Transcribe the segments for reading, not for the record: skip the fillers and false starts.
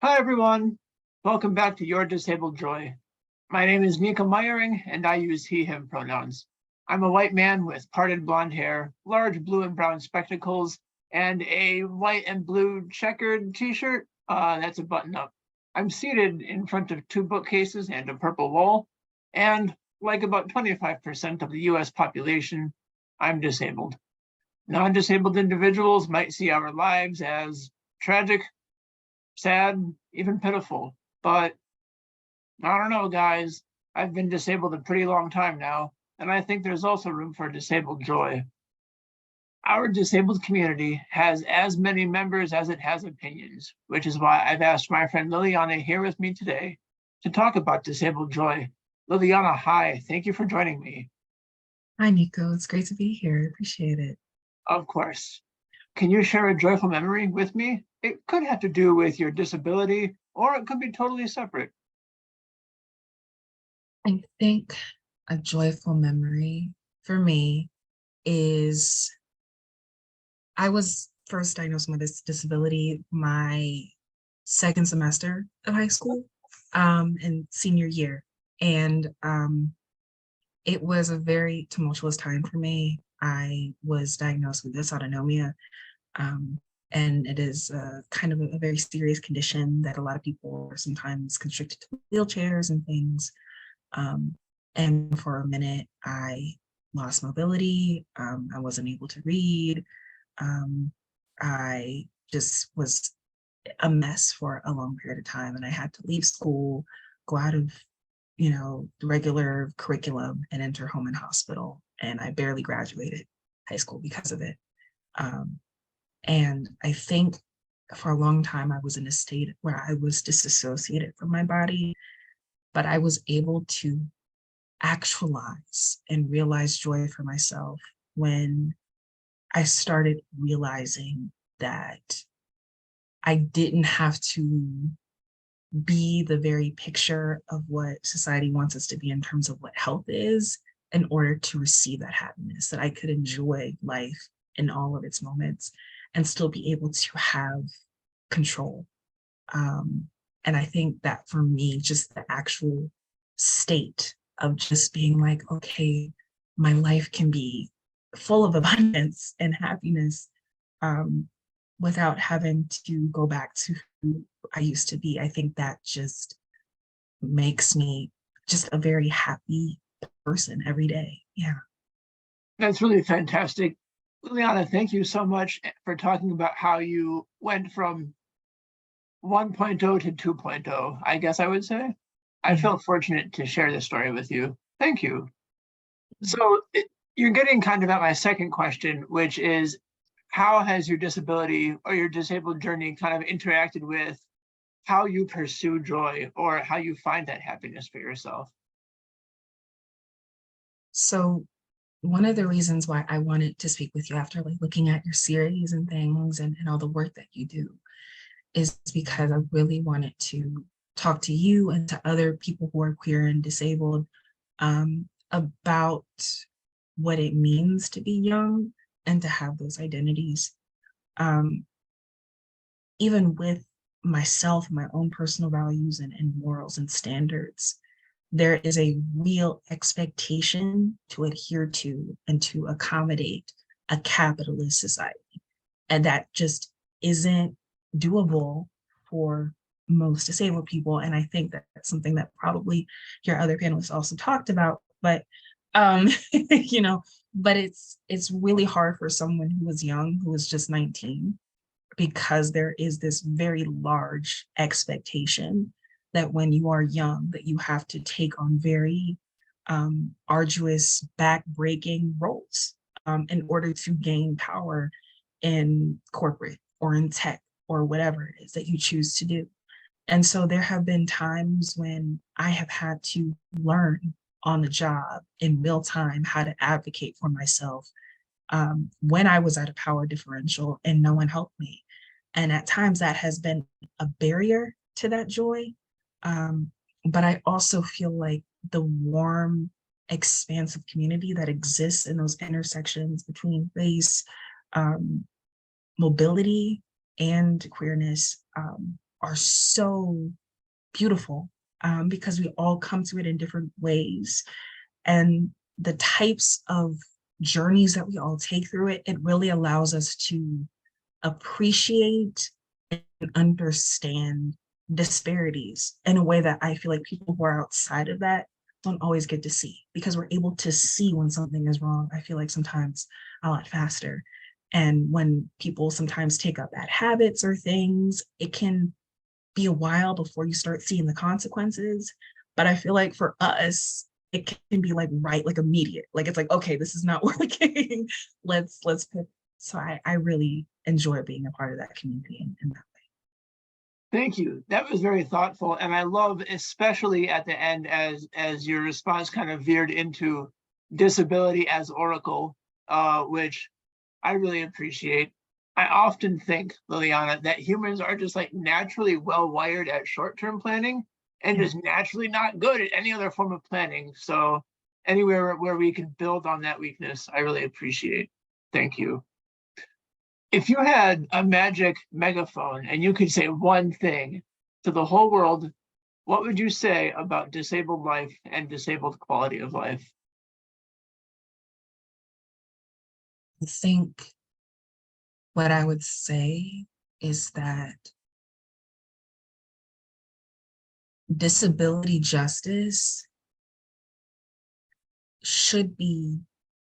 Hi, everyone. Welcome back to Your Disabled Joy. My name is Nico Meyering, and I use he, him pronouns. I'm a white man with parted blonde hair, large blue and brown spectacles, and a white and blue checkered t-shirt. That's a button up. I'm seated in front of two bookcases and a purple wall, and like about 25% of the US population, I'm disabled. Non-disabled individuals might see our lives as tragic, sad, even pitiful. But I don't know, guys. I've been disabled a pretty long time now, and I think there's also room for disabled joy. Our disabled community has as many members as it has opinions, which is why I've asked my friend Liliana here with me today to talk about disabled joy. Liliana, hi. Thank you for joining me. Hi, Nico. It's great to be here. I appreciate it. Of course. Can you share a joyful memory with me? It could have to do with your disability, or it could be totally separate. I think a joyful memory for me is I was first diagnosed with this disability my second semester of high school in senior year. And it was a very tumultuous time for me. I was diagnosed with dysautonomia, and it is kind of a very serious condition that a lot of people are sometimes constricted to wheelchairs and things. And for a minute, I lost mobility. I wasn't able to read. I just was a mess for a long period of time, and I had to leave school, go out of, the regular curriculum and enter home and hospital. And I barely graduated high school because of it. And I think for a long time, I was in a state where I was disassociated from my body, but I was able to actualize and realize joy for myself when I started realizing that I didn't have to be the very picture of what society wants us to be in terms of what health is in order to receive that happiness, that I could enjoy life in all of its moments and still be able to have control. And I think that for me, just the actual state of just being like, okay, my life can be full of abundance and happiness without having to go back to who I used to be. I think that just makes me just a very happy person every day. Yeah. That's really fantastic. Liliana, thank you so much for talking about how you went from 1.0 to 2.0, I guess I would say. I feel fortunate to share this story with you. Thank you. So you're getting kind of at my second question, which is how has your disability or your disabled journey kind of interacted with how you pursue joy or how you find that happiness for yourself? So one of the reasons why I wanted to speak with you after looking at your series and things and all the work that you do is because I really wanted to talk to you and to other people who are queer and disabled about what it means to be young and to have those identities. Even with myself, my own personal values and morals and standards, there is a real expectation to adhere to and to accommodate a capitalist society. And that just isn't doable for most disabled people. And I think that that's something that probably your other panelists also talked about, but but it's really hard for someone who was young, who was just 19, because there is this very large expectation that when you are young, that you have to take on very arduous, back-breaking roles in order to gain power in corporate or in tech or whatever it is that you choose to do. And so there have been times when I have had to learn on the job in real time how to advocate for myself when I was at a power differential and no one helped me. And at times that has been a barrier to that joy. But I also feel like the warm, expansive community that exists in those intersections between race, mobility, and queerness are so beautiful, because we all come to it in different ways. And the types of journeys that we all take through it, it really allows us to appreciate and understand disparities in a way that I feel like people who are outside of that don't always get to see, because we're able to see when something is wrong. I feel like sometimes a lot faster. And when people sometimes take up bad habits or things, it can be a while before you start seeing the consequences. But I feel like for us, it can be like right, like immediate. Like it's like, okay, this is not working. let's pivot. So I really enjoy being a part of that community in that. Thank you. That was very thoughtful. And I love, especially at the end, as your response kind of veered into disability as oracle, which I really appreciate. I often think, Liliana, that humans are just like naturally well wired at short-term planning and Yeah. just naturally not good at any other form of planning. So anywhere where we can build on that weakness, I really appreciate. Thank you. If you had a magic megaphone and you could say one thing to the whole world, what would you say about disabled life and disabled quality of life? I think what I would say is that disability justice should be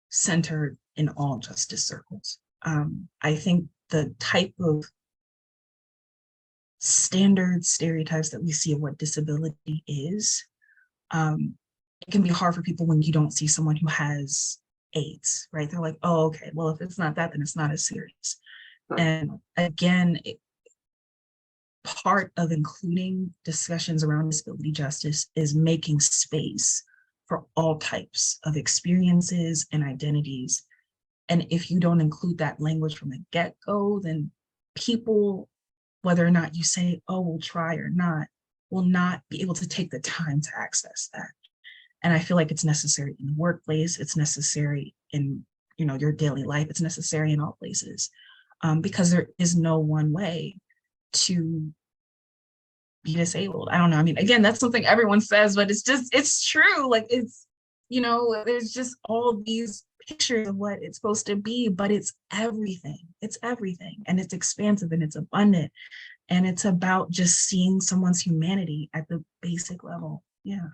centered in all justice circles. I think the type of standard stereotypes that we see of what disability is, it can be hard for people when you don't see someone who has AIDS, right? They're like, oh, okay, well, if it's not that, then it's not as serious. Right. And again, part of including discussions around disability justice is making space for all types of experiences and identities. And if you don't include that language from the get-go, then people, whether or not you say, oh, we'll try or not, will not be able to take the time to access that. And I feel like it's necessary in the workplace, it's necessary in your daily life, it's necessary in all places, because there is no one way to be disabled. I don't know. I mean, again, that's something everyone says, but it's true. Like there's just all these pictures of what it's supposed to be, but it's everything. It's everything. And it's expansive and it's abundant. And it's about just seeing someone's humanity at the basic level. Yeah.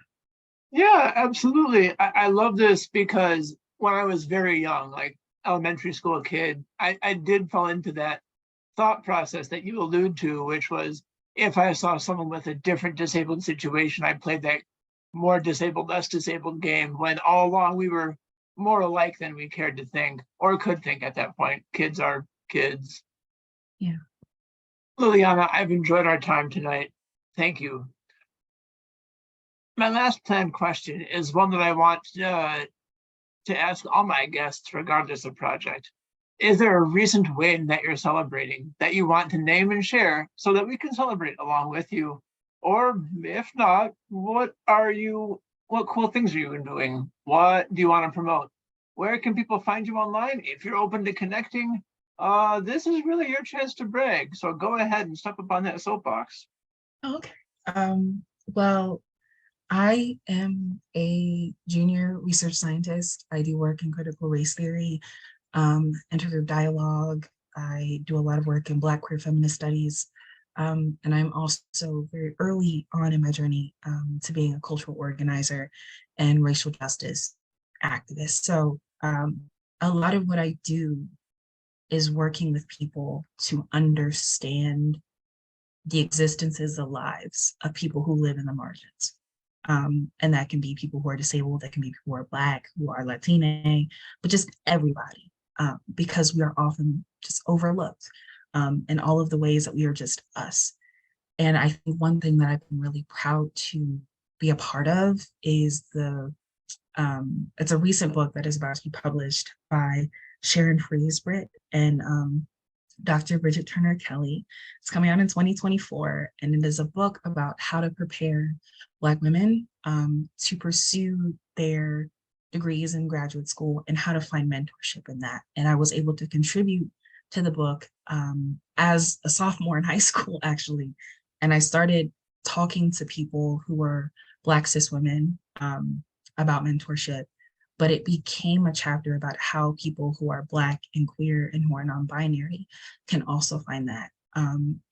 Yeah, absolutely. I love this because when I was very young, like elementary school kid, I did fall into that thought process that you allude to, which was if I saw someone with a different disabled situation, I played that more disabled, less disabled game when all along we were more alike than we cared to think or could think at that point. Kids are kids. Yeah. Liliana, I've enjoyed our time tonight. Thank you. My last planned question is one that I want to ask all my guests, regardless of project. Is there a recent win that you're celebrating that you want to name and share so that we can celebrate along with you? Or if not, what cool things are you doing? What do you want to promote? Where can people find you online? If you're open to connecting, this is really your chance to brag. So go ahead and step up on that soapbox. Okay. Well, I am a junior research scientist. I do work in critical race theory, intergroup dialogue. I do a lot of work in Black queer feminist studies. And I'm also very early on in my journey to being a cultural organizer and racial justice activist. So a lot of what I do is working with people to understand the existences of lives of people who live in the margins. And that can be people who are disabled, that can be people who are Black, who are Latina, but just everybody, because we are often just overlooked in all of the ways that we are just us. And I think one thing that I've been really proud to be a part of is it's a recent book that is about to be published by Sharon Fries-Britt and Dr. Bridget Turner Kelly. It's coming out in 2024, and it is a book about how to prepare Black women to pursue their degrees in graduate school and how to find mentorship in that. And I was able to contribute to the book as a sophomore in high school, actually. And I started talking to people who were Black cis women about mentorship, but it became a chapter about how people who are Black and queer and who are non-binary can also find that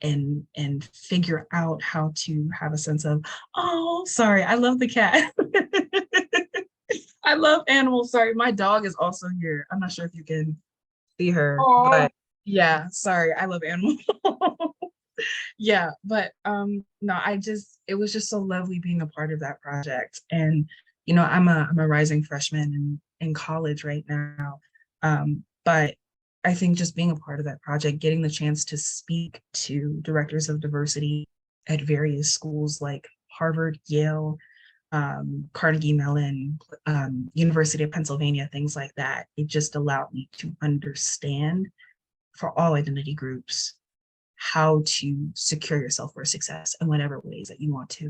and figure out how to have a sense of, oh, sorry, I love the cat. I love animals. Sorry, my dog is also here. I'm not sure if you can see her, Oh, but yeah, sorry, I love animals. Yeah, but no, it was just so lovely being a part of that project. And I'm a rising freshman in college right now. But I think just being a part of that project, getting the chance to speak to directors of diversity at various schools like Harvard, Yale, Carnegie Mellon, University of Pennsylvania, things like that, it just allowed me to understand for all identity groups how to secure yourself for success in whatever ways that you want to.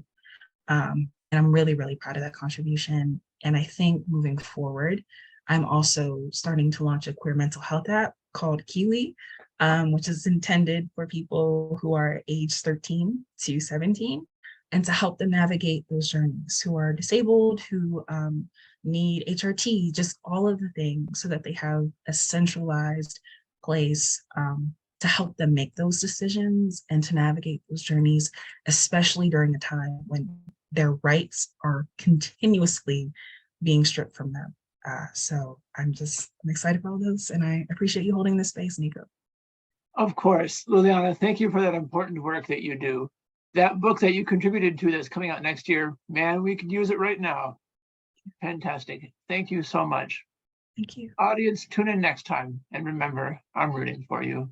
And I'm really, really proud of that contribution. And I think moving forward, I'm also starting to launch a queer mental health app called Kiwi, which is intended for people who are age 13 to 17 and to help them navigate those journeys, who are disabled, who need HRT, just all of the things so that they have a centralized place to help them make those decisions and to navigate those journeys, especially during a time when their rights are continuously being stripped from them. So I'm excited for all those, and I appreciate you holding this space, Nico. of course, Liliana, thank you for that important work that you do. That book that you contributed to that's coming out next year, man, we could use it right now. Fantastic. Thank you so much. Thank you. Audience, tune in next time. And remember, I'm rooting for you.